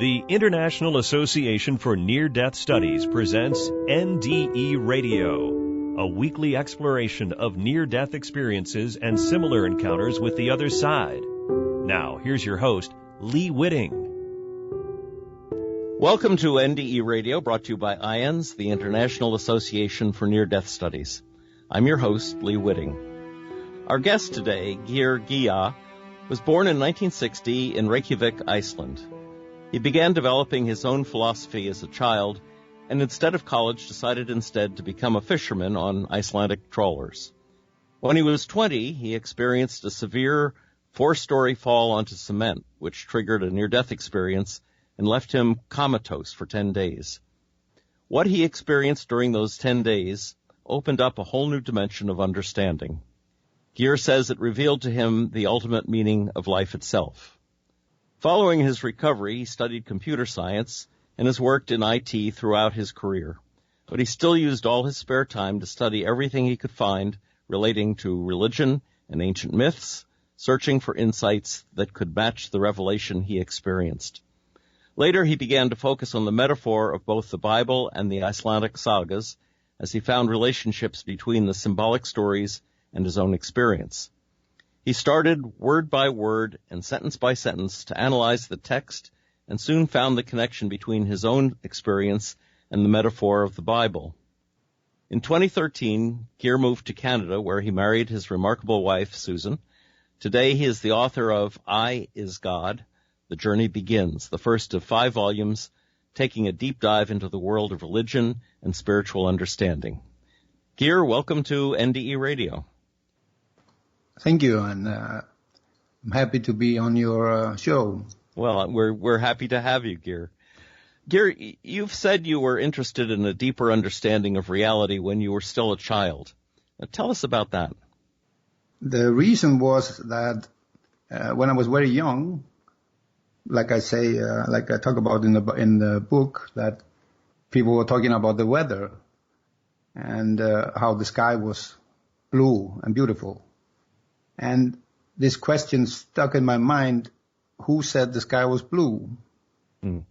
The International Association for Near-Death Studies presents NDE Radio, a weekly exploration of near-death experiences and similar encounters with the other side. Now, here's your host, Lee Witting. Welcome to NDE Radio, brought to you by IANDS, the International Association for Near-Death Studies. I'm your host, Lee Witting. Our guest today, Geir Gigja, was born in 1960 in Reykjavik, Iceland. He began developing his own philosophy as a child, and instead of college decided instead to become a fisherman on Icelandic trawlers. When he was 20, he experienced a severe 4-story fall onto cement, which triggered a near-death experience and left him comatose for 10 days. What he experienced during those 10 days opened up a whole new dimension of understanding. Geir says it revealed to him the ultimate meaning of life itself. Following his recovery, he studied computer science and has worked in IT throughout his career. But he still used all his spare time to study everything he could find relating to religion and ancient myths, searching for insights that could match the revelation he experienced. Later, he began to focus on the metaphor of both the Bible and the Icelandic sagas as he found relationships between the symbolic stories and his own experience. He started word by word and sentence by sentence to analyze the text and soon found the connection between his own experience and the metaphor of the Bible. In 2013, Geir moved to Canada, where he married his remarkable wife, Susan. Today, he is the author of I Is God, The Journey Begins, the first of 5 volumes, taking a deep dive into the world of religion and spiritual understanding. Geir, welcome to NDE Radio. Thank you, and I'm happy to be on your show. Well, we're happy to have you, Geir. Geir, you've said you were interested in a deeper understanding of reality when you were still a child. Now, tell us about that. The reason was that when I was very young, like I talk about in the book, that people were talking about the weather and how the sky was blue and beautiful. And this question stuck in my mind, who said the sky was blue? Mm.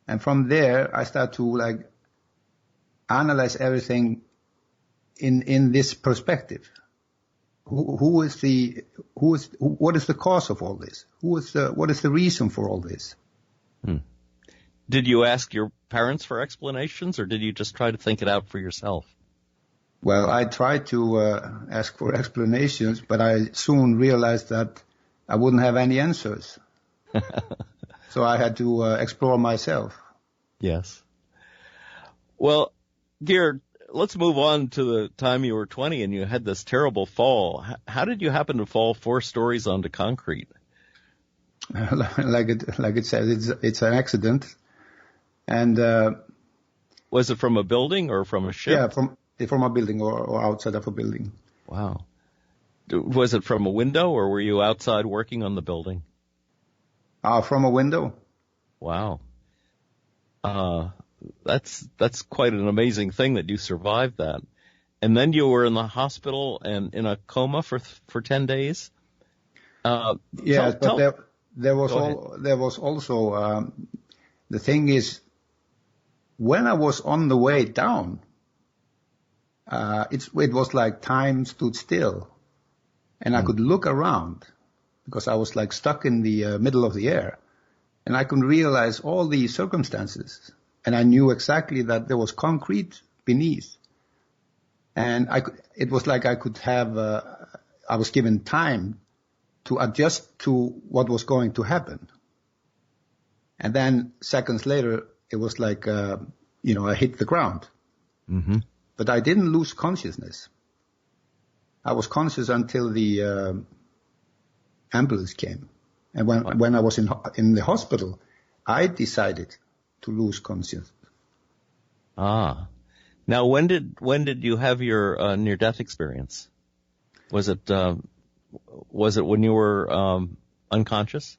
And from there, I start to analyze everything in this perspective. What is the cause of all this? What is the reason for all this? Hmm. Did you ask your parents for explanations, or did you just try to think it out for yourself? Well, I tried to ask for explanations, but I soon realized that I wouldn't have any answers. So I had to explore myself. Yes. Well, Geir, let's move on to the time you were 20 and you had this terrible fall. How did you happen to fall 4 stories onto concrete? Like it says, it's an accident. And was it from a building or from a ship? Yeah, from a building or outside of a building. Wow. Was it from a window, or were you outside working on the building? From a window. Wow. That's quite an amazing thing that you survived that. And then you were in the hospital and in a coma for 10 days? Yes, but there was also, the thing is, when I was on the way down, it was like time stood still, and I could look around because I was stuck in the middle of the air, and I could realize all the circumstances, and I knew exactly that there was concrete beneath, and it was like I could have, I was given time to adjust to what was going to happen, and then seconds later it was like, I hit the ground. Mm-hmm. But I didn't lose consciousness. I was conscious until the ambulance came. And when I was in the hospital, I decided to lose consciousness. Ah. Now, when did you have your near-death experience? Was it when you were unconscious?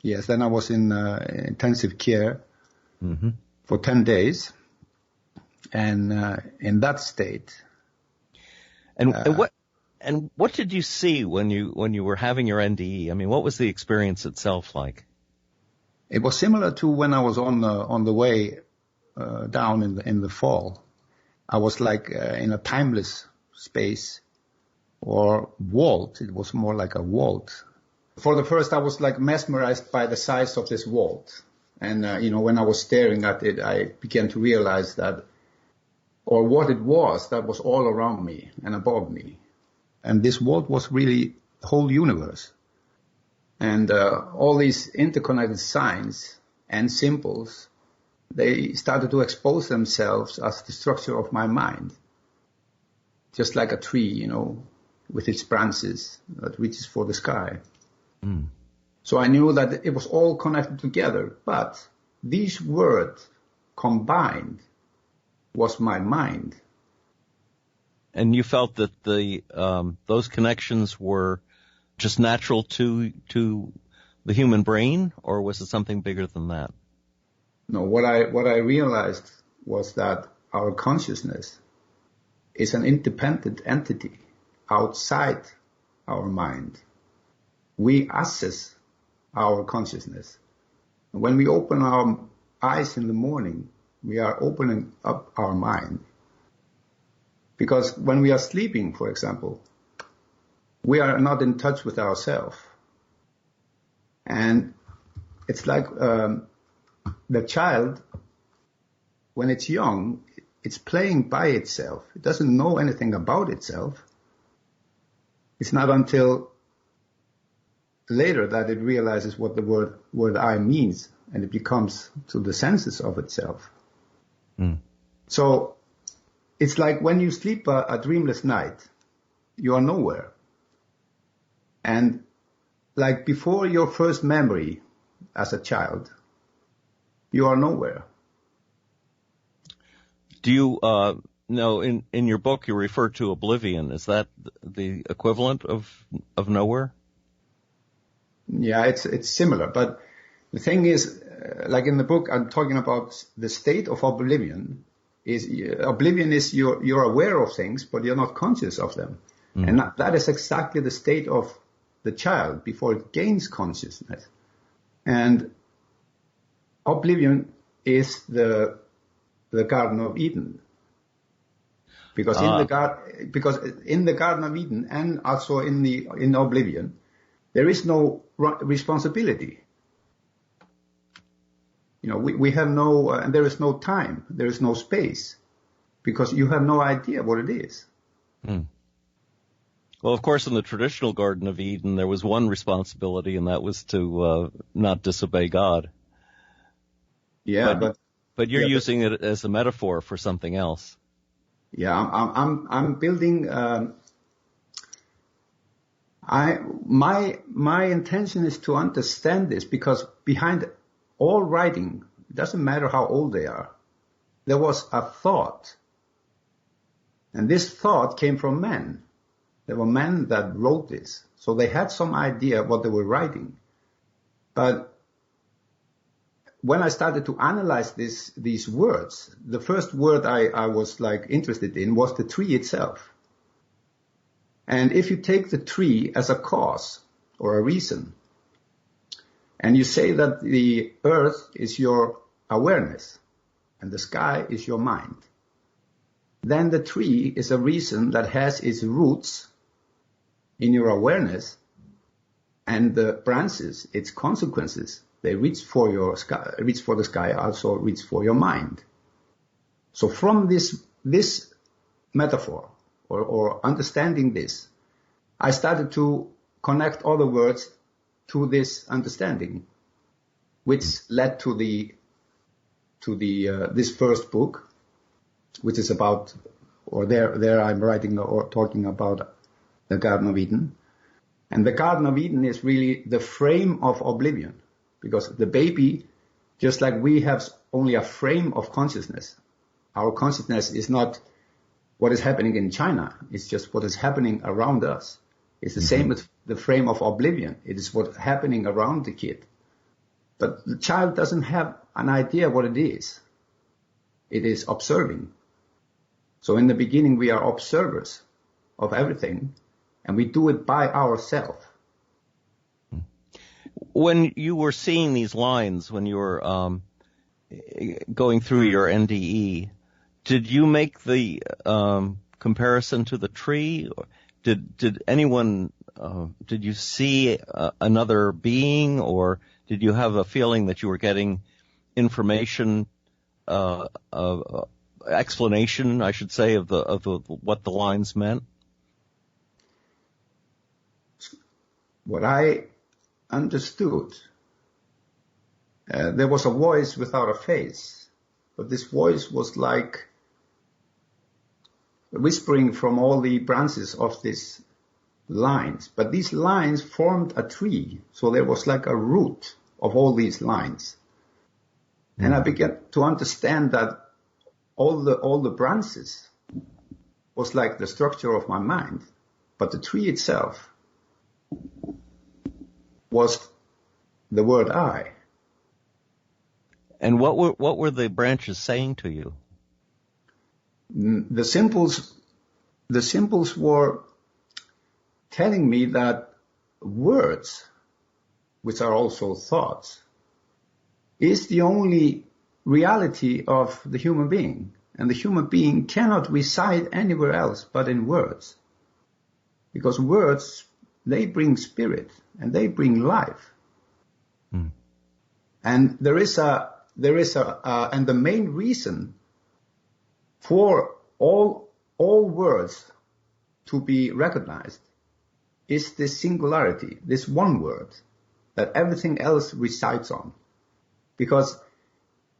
Yes, then I was in intensive care for 10 days. And in that state, and what did you see when you were having your NDE? I mean, what was the experience itself like? It was similar to when I was on the way down in the fall. I was like in a timeless space or vault. It was more like a vault. For the first, I was like mesmerized by the size of this vault. And, when I was staring at it, I began to realize that, or what it was, that was all around me and above me. And this vault was really the whole universe. And all these interconnected signs and symbols, they started to expose themselves as the structure of my mind. Just like a tree, with its branches that reaches for the sky. Mm. So I knew that it was all connected together, but these words combined was my mind. And you felt that those connections were just natural to the human brain, or was it something bigger than that? No, what I realized was that our consciousness is an independent entity outside our mind. We assess our consciousness. When we open our eyes in the morning, we are opening up our mind. Because when we are sleeping, for example, we are not in touch with ourselves. And it's like the child, when it's young, it's playing by itself. It doesn't know anything about itself. It's not until later that it realizes what the word I means, and it becomes to the senses of itself. Mm. So it's like when you sleep a dreamless night, you are nowhere. And like before your first memory as a child, you are nowhere. Do you no, in your book you refer to oblivion. Is that the equivalent of nowhere? Yeah, it's similar. But the thing is, like in the book, I'm talking about the state of oblivion. Oblivion is you're aware of things, but you're not conscious of them. Mm. And that is exactly the state of the child before it gains consciousness. And oblivion is the Garden of Eden. Because in the Garden of Eden and also in oblivion, there is no responsibility. We have no, and there is no time, there is no space, because you have no idea what it is. Hmm. Well, of course, in the traditional Garden of Eden, there was one responsibility, and that was to not disobey God. Yeah, but you're using it as a metaphor for something else. Yeah, I'm building. My intention is to understand this, because behind all writing, it doesn't matter how old they are, there was a thought, and this thought came from men. There were men that wrote this, so they had some idea what they were writing. But when I started to analyze these words, the first word I was like interested in was the tree itself. And if you take the tree as a cause or a reason, and you say that the earth is your awareness and the sky is your mind, then the tree is a reason that has its roots in your awareness, and the branches, its consequences, they reach for the sky, also reach for your mind. So from this metaphor, or understanding this, I started to connect other words to this understanding, which led to this first book, which is about, or there I'm writing or talking about the Garden of Eden. And the Garden of Eden is really the frame of oblivion, because the baby, just like we have only a frame of consciousness, our consciousness is not what is happening in China, it's just what is happening around us. It's the same with the frame of oblivion. It is what's happening around the kid. But the child doesn't have an idea what it is. It is observing. So in the beginning we are observers of everything, and we do it by ourselves. When you were seeing these lines, when you were going through your NDE, did you make the comparison to the tree? Did anyone, did you see another being, or did you have a feeling that you were getting information, explanation, I should say, of what the lines meant? What I understood, there was a voice without a face, but this voice was like whispering from all the branches of these lines. But these lines formed a tree, so there was like a root of all these lines. And I began to understand that all the branches was like the structure of my mind, but the tree itself was the word I. And what were the branches saying to you? The symbols were telling me that words, which are also thoughts, is the only reality of the human being. And the human being cannot reside anywhere else but in words. Because words, they bring spirit and they bring life. And and the main reason for all words to be recognized is this singularity, this one word that everything else resides on. Because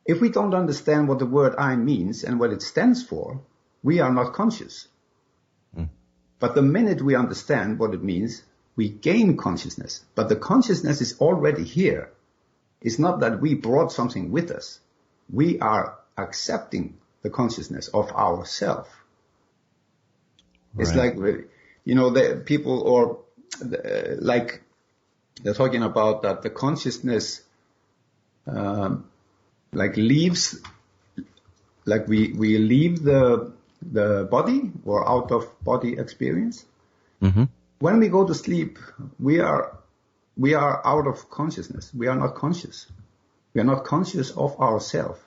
if we don't understand what the word I means and what it stands for, we are not conscious. But the minute we understand what it means, we gain consciousness. But the consciousness is already here. It's not that we brought something with us. We are accepting the consciousness of ourself. Right. It's like, the people, or like they're talking about that the consciousness like leaves, like we leave the body or out of body experience. When we go to sleep, we are out of consciousness. We are not conscious. We are not conscious of ourselves.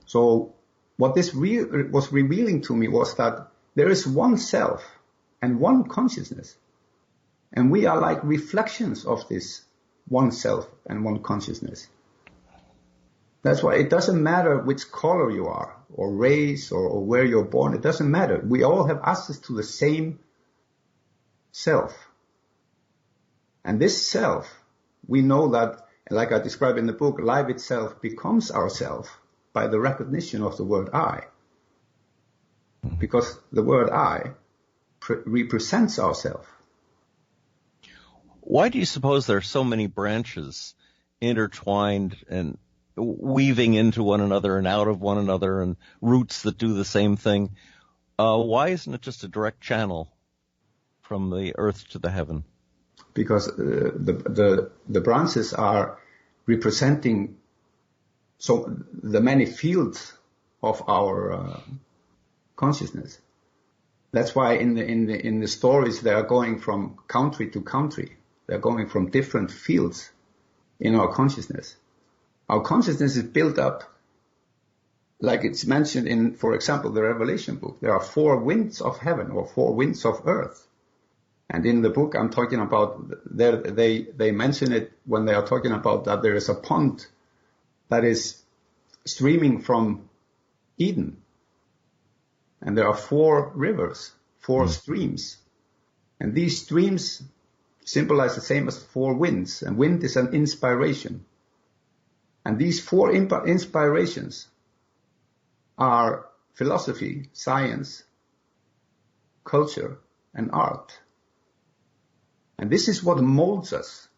So what this was revealing to me was that there is one self and one consciousness. And we are like reflections of this one self and one consciousness. That's why it doesn't matter which color you are, or race, or where you're born. It doesn't matter. We all have access to the same self. And this self, we know that, like I describe in the book, life itself becomes ourself by the recognition of the word I. Because the word I represents ourself. Why do you suppose there are so many branches intertwined and weaving into one another and out of one another, and roots that do the same thing? Why isn't it just a direct channel from the earth to the heaven? Because the branches are representing the many fields of our consciousness. That's why in the stories they are going from country to country. They're going from different fields in our consciousness. Our consciousness is built up, like it's mentioned in, for example, the Revelation book. There are 4 winds of heaven, or 4 winds of earth. And in the book I'm talking about, they mention it when they are talking about that there is a pond that is streaming from Eden. And there are 4 rivers, 4 streams. And these streams symbolize the same as 4 winds. And wind is an inspiration. And these 4 inspirations are philosophy, science, culture, and art. And this is what molds us.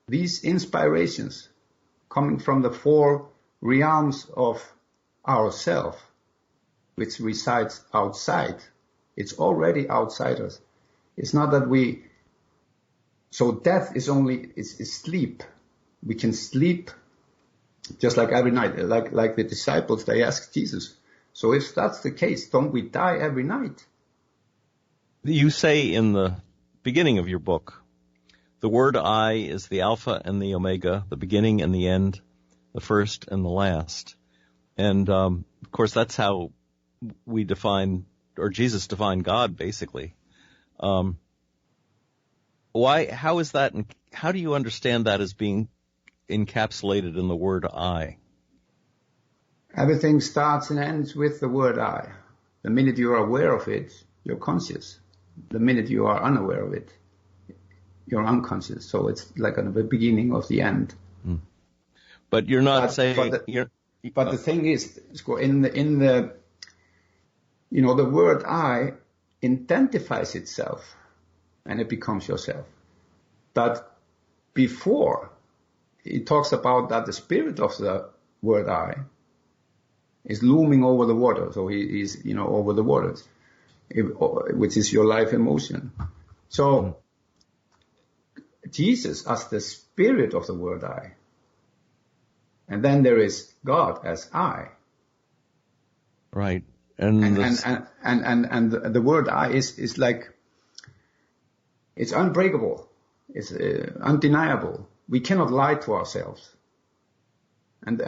These inspirations coming from the 4 realms of ourself, which resides outside. It's already outside us. It's not that so death is is sleep. We can sleep just like every night, like the disciples, they asked Jesus. So if that's the case, don't we die every night? You say in the beginning of your book, The word I is the Alpha and the Omega, the beginning and the end, the first and the last. And, of course, that's how we define, or Jesus defined God, basically. How is that, and how do you understand that as being encapsulated in the word I? Everything starts and ends with the word I. The minute you are aware of it, you're conscious. The minute you are unaware of it, you're unconscious. So it's like at the beginning of the end. But you're not saying... But the thing is, in the the word I identifies itself and it becomes yourself. But before, it talks about that the spirit of the word I is looming over the water. So he is, over the waters, which is your life emotion. So Jesus as the spirit of the word I. And then there is God as I. Right. And the word I is like, it's unbreakable. It's undeniable. We cannot lie to ourselves. And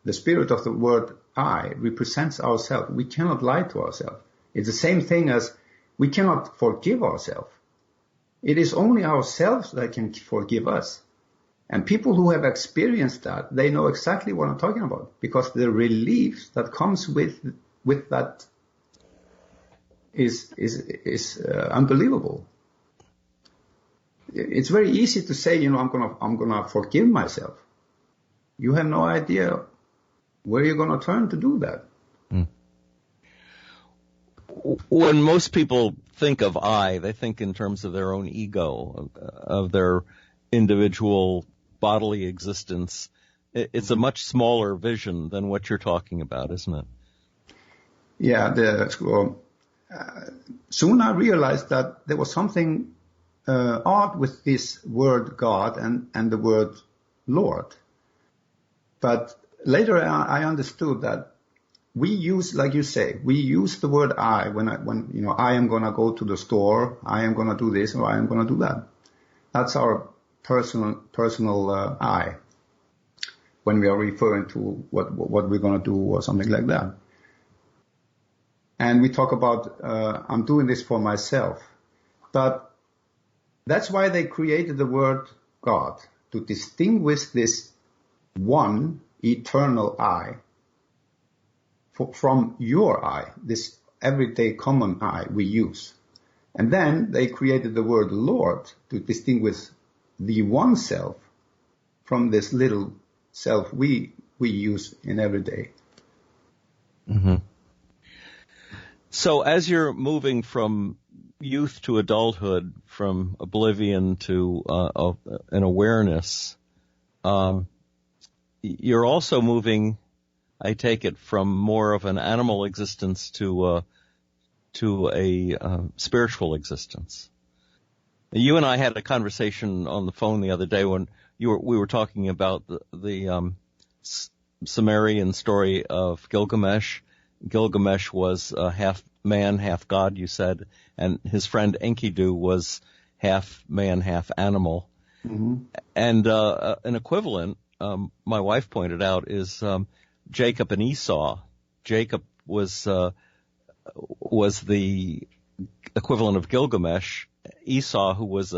the spirit of the word I represents ourselves. We cannot lie to ourselves. It's the same thing as we cannot forgive ourselves. It is only ourselves that can forgive us. And people who have experienced that, they know exactly what I'm talking about, because the relief that comes with that is unbelievable. It's very easy to say, I'm gonna forgive myself. You have no idea where you're gonna turn to do that. When most people think of I, they think in terms of their own ego, of their individual bodily existence. It's a much smaller vision than what you're talking about, isn't it? Yeah. Soon I realized that there was something odd with this word God and the word Lord. But later I understood that we use, like you say, we use the word I when I am going to go to the store, I am going to do this, or I am going to do that. That's our personal I when we are referring to what we're going to do or something like that. And we talk about I'm doing this for myself. But that's why they created the word God, to distinguish this one eternal I from your I, this everyday common I we use. And then they created the word Lord to distinguish the one self from this little self we use in every day. Mm-hmm. So as you're moving from youth to adulthood, from oblivion to an awareness, you're also moving, I take it, from more of an animal existence to a spiritual existence. You and I had a conversation on the phone the other day when we were talking about the Sumerian story of Gilgamesh. Gilgamesh was half man, half god, you said, and his friend Enkidu was half man, half animal. Mm-hmm. And an equivalent, my wife pointed out, is Jacob and Esau. Jacob was the equivalent of Gilgamesh. Esau, who was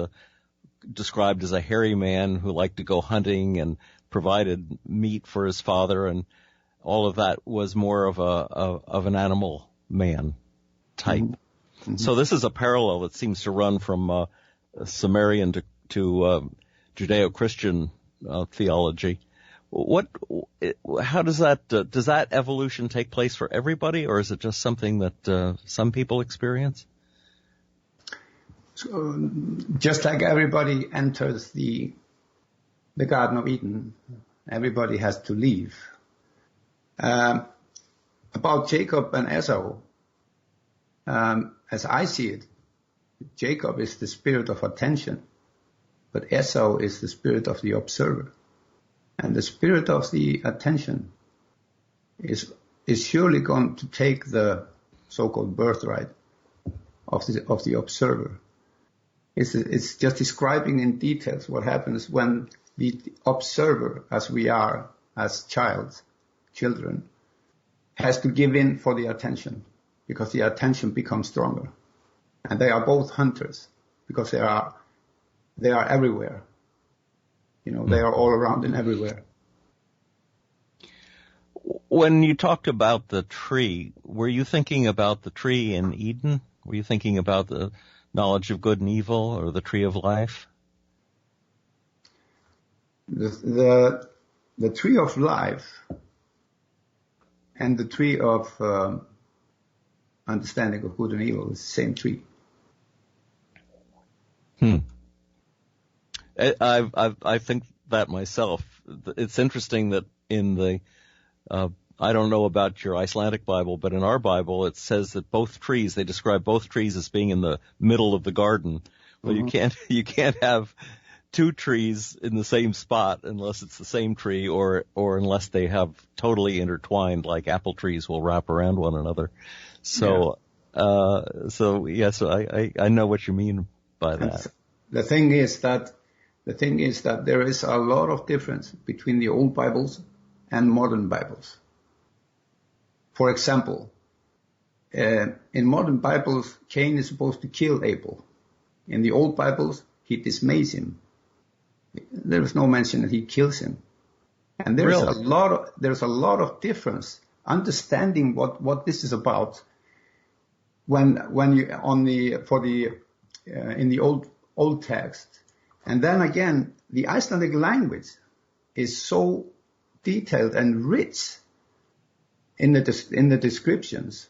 described as a hairy man who liked to go hunting and provided meat for his father, and all of that, was more of an animal man type. Mm-hmm. So this is a parallel that seems to run from Sumerian to Judeo-Christian theology. How does that evolution take place for everybody, or is it just something that some people experience? So, just like everybody enters the Garden of Eden, everybody has to leave. About Jacob and Esau, as I see it, Jacob is the spirit of attention, but Esau is the spirit of the observer. And the spirit of the attention is surely going to take the so-called birthright of the observer. It's just describing in details what happens when the observer, as we are, as children, has to give in for the attention, because the attention becomes stronger. And they are both hunters, because they are everywhere. They are all around and everywhere. When you talked about the tree, were you thinking about the tree in Eden? Were you thinking about the knowledge of good and evil, or the tree of life? The tree of life and the tree of understanding of good and evil is the same tree. I think that myself. It's interesting that in the I don't know about your Icelandic Bible, but in our Bible it says that they describe both trees as being in the middle of the garden. Well, you can't have two trees in the same spot unless it's the same tree, or unless they have totally intertwined, like apple trees will wrap around one another. So, yes, I know what you mean by that. The thing is that there is a lot of difference between the old Bibles and modern Bibles. For example, in modern Bibles, Cain is supposed to kill Abel. In the old Bibles, he dismays him. There is no mention that he kills him. And there's a lot of difference understanding what this is about when you in the old text. And then again, the Icelandic language is so detailed and rich in the descriptions.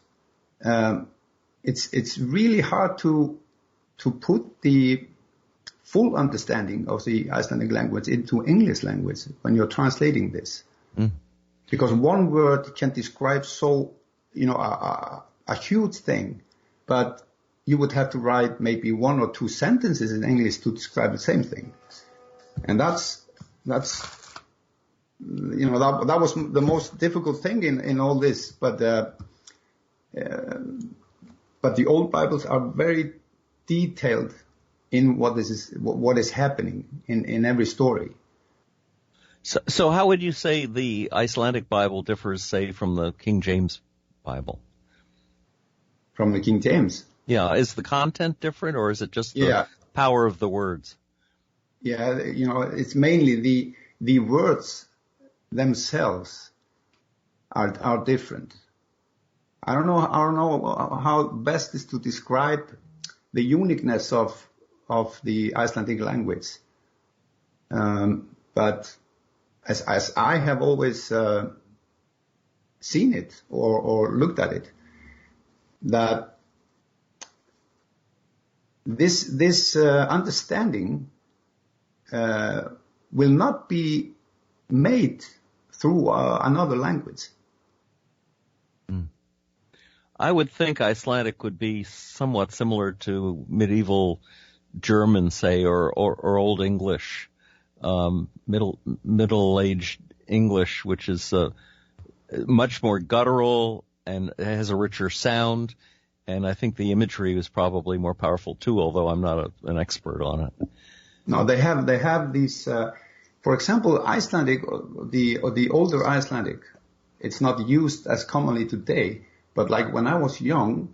It's really hard to put the full understanding of the Icelandic language into English language when you're translating this. Because one word can describe a huge thing, but you would have to write maybe one or two sentences in English to describe the same thing. And that was the most difficult thing in all this. But the old Bibles are very detailed in what is happening in every story. So how would you say the Icelandic Bible differs, say, from the King James Bible? From the King James? Yeah. Is the content different, or is it just the power of the words? Yeah, it's mainly the words themselves are different. I don't know how best is to describe the uniqueness of the Icelandic language. But as I have always seen it or looked at it, that this understanding will not be made through another language. I would think Icelandic would be somewhat similar to medieval German, say, or Old English, middle-aged English, which is much more guttural and has a richer sound. And I think the imagery is probably more powerful too, although I'm not an expert on it. No, they have these. For example, Icelandic, the older Icelandic, it's not used as commonly today. But like when I was young,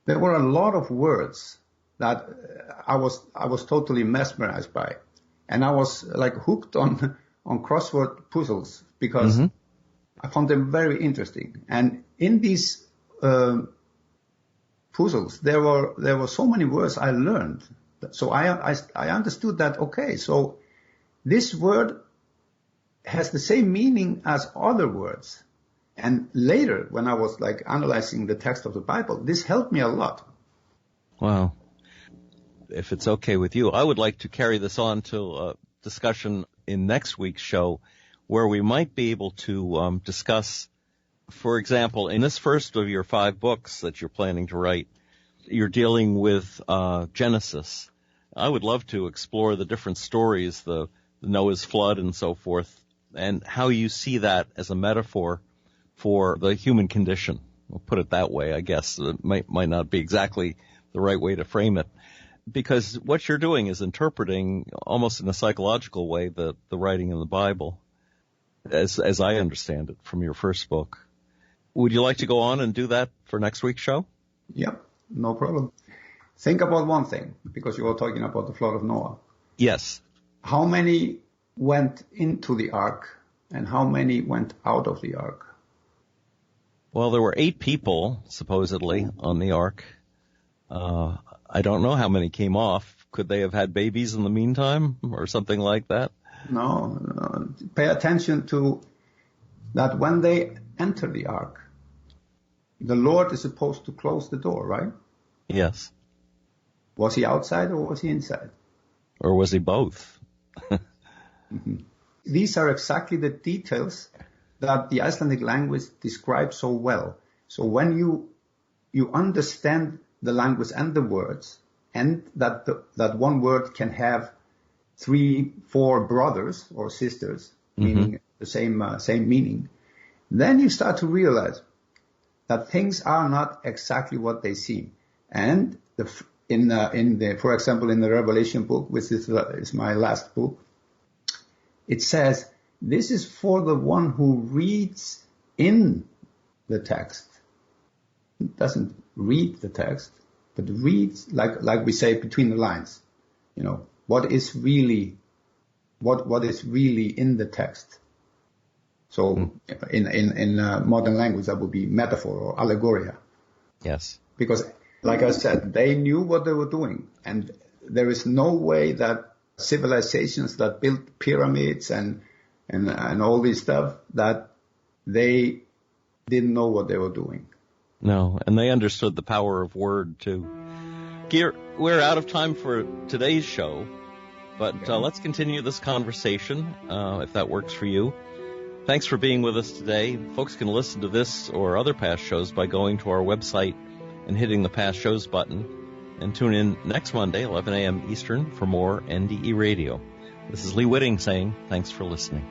there were a lot of words that I was totally mesmerized by, and I was like hooked on crossword puzzles because I found them very interesting. And in these puzzles, there were so many words I learned. So I understood that, okay, so this word has the same meaning as other words. And later, when I was like analyzing the text of the Bible, this helped me a lot. Wow. If it's okay with you, I would like to carry this on to a discussion in next week's show where we might be able to discuss, for example, in this first of your 5 books that you're planning to write, you're dealing with Genesis. I would love to explore the different stories, the Noah's flood and so forth, and how you see that as a metaphor for the human condition. We'll put it that way, I guess. It might not be exactly the right way to frame it. because what you're doing is interpreting almost in a psychological way the writing in the Bible, as I understand it from your first book. Would you like to go on and do that for next week's show? Yep, no problem. Think about one thing, because you were talking about the flood of Noah. Yes. How many went into the ark and how many went out of the ark? Well, there were 8 people, supposedly, on the ark. I don't know how many came off. Could they have had babies in the meantime or something like that? No. Pay attention to that when they enter the ark, the Lord is supposed to close the door, right? Yes. Was he outside or was he inside? Or was he both? Mm-hmm. These are exactly the details that the Icelandic language describes so well. So when you understand the language and the words, and that one word can have 3, 4 brothers or sisters, meaning the same meaning, then you start to realize that things are not exactly what they seem. And for example, in the Revelation book, which is my last book, it says, this is for the one who reads in the text. It doesn't read the text, but reads, like we say, between the lines. What is really in the text. So in modern language, that would be metaphor or allegoria. Yes. Because, like I said, they knew what they were doing. And there is no way that civilizations that built pyramids and all this stuff, that they didn't know what they were doing. No, and they understood the power of word, too. Geir, we're out of time for today's show, but let's continue this conversation, if that works for you. Thanks for being with us today. Folks can listen to this or other past shows by going to our website and hitting the Past Shows button. And tune in next Monday, 11 a.m. Eastern, for more NDE Radio. This is Lee Witting saying thanks for listening.